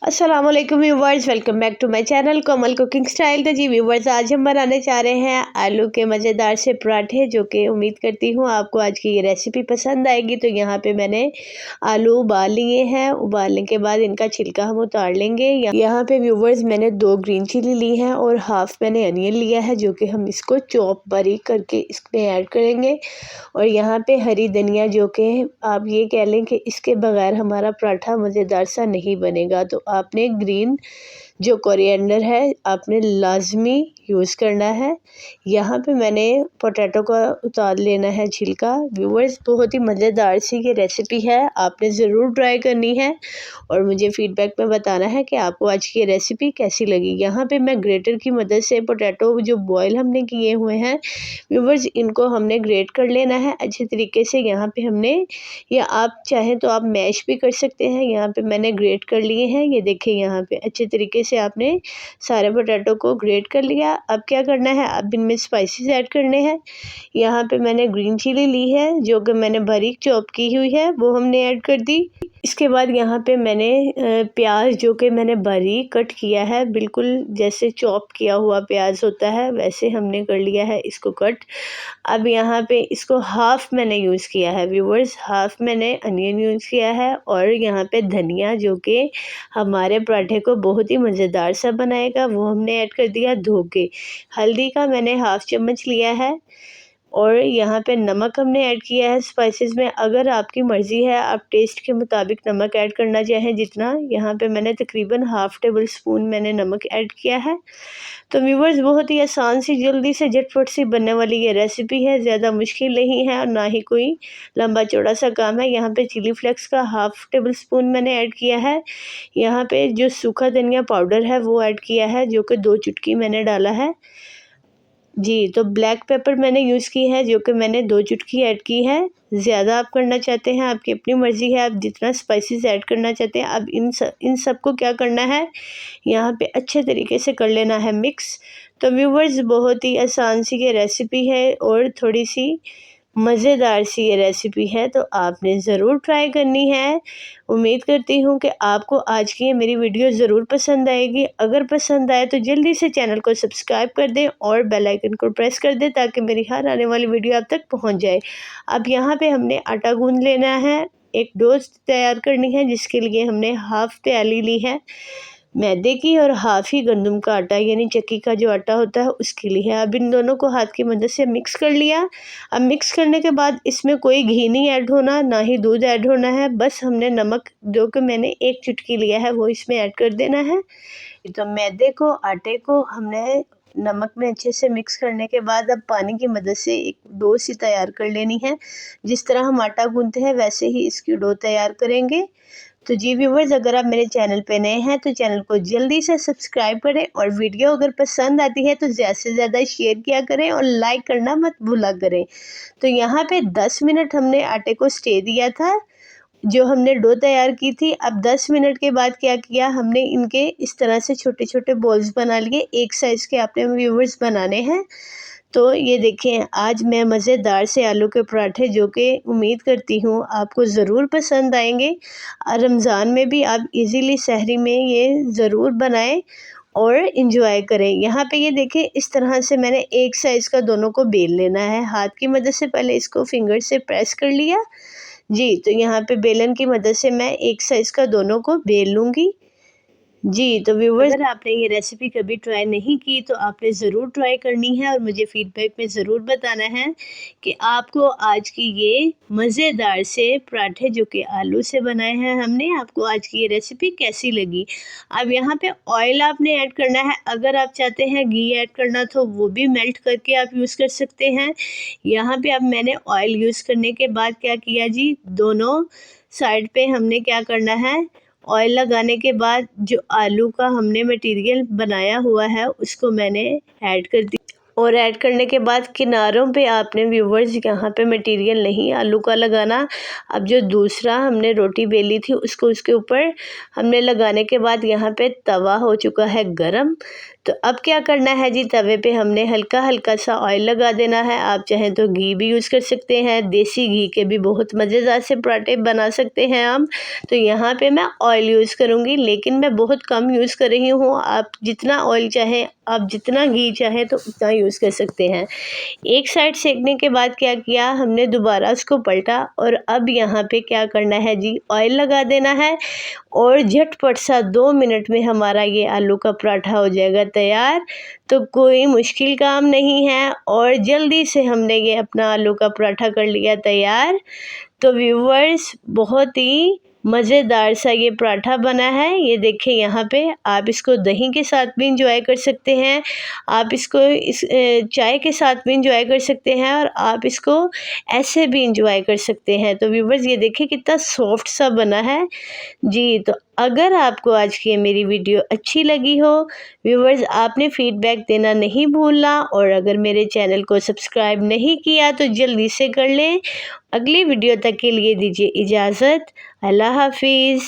अस्सलामुअलैकुम viewers, welcome back to my channel Komal cooking style. तो जी व्यूवर्स, आज हम बनाने जा रहे हैं आलू के मज़ेदार से पराठे, जो कि उम्मीद करती हूँ आपको आज की ये रेसिपी पसंद आएगी। तो यहाँ पे मैंने आलू उबाल लिए हैं। उबालने के बाद इनका छिलका हम उतार लेंगे। यहाँ पे व्यूवर्स मैंने 2 ग्रीन चिली ली हैं और हाफ मैंने अनियन लिया है, जो कि हम इसको चॉप बारीक करके इसमें ऐड करेंगे। और यहाँ पे हरी धनिया, जो कि आप ये कह लें कि इसके बगैर हमारा पराठा मज़ेदार सा नहीं बनेगा। तो आपने ग्रीन जो कोरिएंडर है आपने लाजमी यूज़ करना है। यहाँ पे मैंने पोटैटो का उतार लेना है छिलका। व्यूवर्स, बहुत ही मज़ेदार सी ये रेसिपी है, आपने ज़रूर ट्राई करनी है और मुझे फीडबैक में बताना है कि आपको आज की ये रेसिपी कैसी लगी। यहाँ पे मैं ग्रेटर की मदद से पोटैटो जो बॉयल हमने किए हुए हैं व्यूवर्स, इनको हमने ग्रेट कर लेना है अच्छे तरीके से। यहाँ पे हमने, या आप चाहें तो आप मैश भी कर सकते हैं। यहाँ पे मैंने ग्रेट कर लिए हैं। ये देखिए, यहाँ पे अच्छे तरीके से आपने सारे पोटैटो को ग्रेट कर लिया। अब क्या करना है, अब इनमें स्पाइसेस ऐड करने हैं। यहाँ पे मैंने ग्रीन चिली ली है, जो कि मैंने बारीक चॉप की हुई है, वो हमने ऐड कर दी। इसके बाद यहाँ पे मैंने प्याज, जो कि मैंने बारीक कट किया है, बिल्कुल जैसे चॉप किया हुआ प्याज होता है वैसे हमने कर लिया है इसको कट। अब यहाँ पे इसको हाफ़ मैंने यूज़ किया है व्यूवर्स, हाफ़ मैंने अनियन यूज़ किया है। और यहाँ पे धनिया, जो कि हमारे पराठे को बहुत ही मज़ेदार सा बनाएगा, वो हमने ऐड कर दिया धो के। हल्दी का मैंने हाफ़ चम्मच लिया है और यहाँ पे नमक हमने ऐड किया है स्पाइसेस में। अगर आपकी मर्ज़ी है, आप टेस्ट के मुताबिक नमक ऐड करना चाहें जितना। यहाँ पे मैंने तकरीबन हाफ़ टेबल स्पून मैंने नमक ऐड किया है। तो व्यूवर्स, बहुत ही आसान सी, जल्दी से झटपट सी बनने वाली ये रेसिपी है, ज़्यादा मुश्किल नहीं है और ना ही कोई लंबा चौड़ा सा काम है। यहाँ पे चिली फ्लेक्स का हाफ़ टेबल स्पून मैंने ऐड किया है। यहाँ पे जो सूखा धनिया पाउडर है वो ऐड किया है, जो कि 2 चुटकी मैंने डाला है। जी, तो ब्लैक पेपर मैंने यूज़ की है, जो कि मैंने 2 चुटकी ऐड की है। ज़्यादा आप करना चाहते हैं, आपकी अपनी मर्ज़ी है, आप जितना स्पाइसेस ऐड करना चाहते हैं। अब इन सब को क्या करना है, यहाँ पे अच्छे तरीके से कर लेना है मिक्स। तो व्यूवर्स, बहुत ही आसान सी ये रेसिपी है और थोड़ी सी मज़ेदार सी ये रेसिपी है, तो आपने ज़रूर ट्राई करनी है। उम्मीद करती हूँ कि आपको आज की ये मेरी वीडियो ज़रूर पसंद आएगी। अगर पसंद आए तो जल्दी से चैनल को सब्सक्राइब कर दें और बेल आइकन को प्रेस कर दें, ताकि मेरी हर आने वाली वीडियो आप तक पहुँच जाए। अब यहाँ पे हमने आटा गूँध लेना है, एक डो तैयार करनी है, जिसके लिए हमने हाफ़ प्याली ली है मैदे की और हाफ़ ही गंदम का आटा, यानी चक्की का जो आटा होता है उसके लिए है। अब इन दोनों को हाथ की मदद से मिक्स कर लिया। अब मिक्स करने के बाद इसमें कोई घी नहीं ऐड होना, ना ही दूध ऐड होना है, बस हमने नमक, जो कि मैंने 1 चुटकी लिया है, वो इसमें ऐड कर देना है। तो मैदे को, आटे को हमने नमक में अच्छे से मिक्स करने के बाद अब पानी की मदद से एक डो सी तैयार कर लेनी है। जिस तरह हम आटा गूंथते हैं वैसे ही इसकी डो तैयार करेंगे। तो जी व्यूवर्स, अगर आप मेरे चैनल पे नए हैं तो चैनल को जल्दी से सब्सक्राइब करें और वीडियो अगर पसंद आती है तो ज़्यादा से ज़्यादा शेयर किया करें और लाइक करना मत भूला करें। तो यहाँ पे 10 मिनट हमने आटे को स्टे दिया था, जो हमने डो तैयार की थी। अब 10 मिनट के बाद क्या किया, हमने इनके इस तरह से छोटे छोटे बॉल्स बना लिए। एक साइज़ के आपने व्यूवर्स बनाने हैं। तो ये देखें, आज मैं मज़ेदार से आलू के पराठे, जो कि उम्मीद करती हूँ आपको ज़रूर पसंद आएंगे। रमज़ान में भी आप इजीली सहरी में ये ज़रूर बनाएं और इंजॉय करें। यहाँ पे ये देखें, इस तरह से मैंने एक साइज़ का दोनों को बेल लेना है। हाथ की मदद से पहले इसको फिंगर से प्रेस कर लिया। जी, तो यहाँ पे बेलन की मदद से मैं एक साइज़ का दोनों को बेल लूँगी। जी, तो व्यूवर्स, अगर आपने ये रेसिपी कभी ट्राई नहीं की तो आपने ज़रूर ट्राई करनी है और मुझे फीडबैक में ज़रूर बताना है कि आपको आज की ये मज़ेदार से पराठे, जो कि आलू से बनाए हैं हमने, आपको आज की ये रेसिपी कैसी लगी। अब यहाँ पे ऑयल आपने ऐड करना है। अगर आप चाहते हैं घी ऐड करना तो वो भी मेल्ट करके आप यूज़ कर सकते हैं। यहाँ पे अब मैंने ऑयल यूज़ करने के बाद क्या किया जी, दोनों साइड पे हमने क्या करना है, ऑयल लगाने के बाद जो आलू का हमने मटेरियल बनाया हुआ है उसको मैंने ऐड कर दिया। और ऐड करने के बाद किनारों पे आपने व्यूवर्स यहाँ पे मटेरियल नहीं आलू का लगाना। अब जो दूसरा हमने रोटी बेली थी उसको उसके ऊपर हमने लगाने के बाद यहाँ पे तवा हो चुका है गरम। तो अब क्या करना है जी, तवे पे हमने हल्का हल्का सा ऑयल लगा देना है। आप चाहें तो घी भी यूज़ कर सकते हैं, देसी घी के भी बहुत मज़ेदार से पराठे बना सकते हैं हम। तो यहाँ पे मैं ऑयल यूज़ करूँगी, लेकिन मैं बहुत कम यूज़ कर रही हूँ। आप जितना ऑयल चाहें, आप जितना घी चाहें तो उतना यूज़ कर सकते हैं। एक साइड सेकने के बाद क्या किया हमने, दोबारा उसको पलटा और अब यहाँ पे क्या करना है जी, ऑयल लगा देना है और झटपट सा 2 मिनट में हमारा ये आलू का पराठा हो जाएगा तैयार। तो कोई मुश्किल काम नहीं है और जल्दी से हमने ये अपना आलू का पराठा कर लिया तैयार। तो व्यूवर्स, बहुत ही मज़ेदार सा ये पराठा बना है। ये देखिए यहाँ पे आप इसको दही के साथ भी इंजॉय कर सकते हैं, आप इसको चाय के साथ भी इंजॉय कर सकते हैं और आप इसको ऐसे भी इंजॉय कर सकते हैं। तो व्यूवर्स, ये देखिए कितना सॉफ्ट सा बना है जी। तो अगर आपको आज की मेरी वीडियो अच्छी लगी हो व्यूवर्स, आपने फीडबैक देना नहीं भूलना और अगर मेरे चैनल को सब्सक्राइब नहीं किया तो जल्दी से कर लें। अगली वीडियो तक के लिए दीजिए इजाज़त। अल्लाह हाफिज़।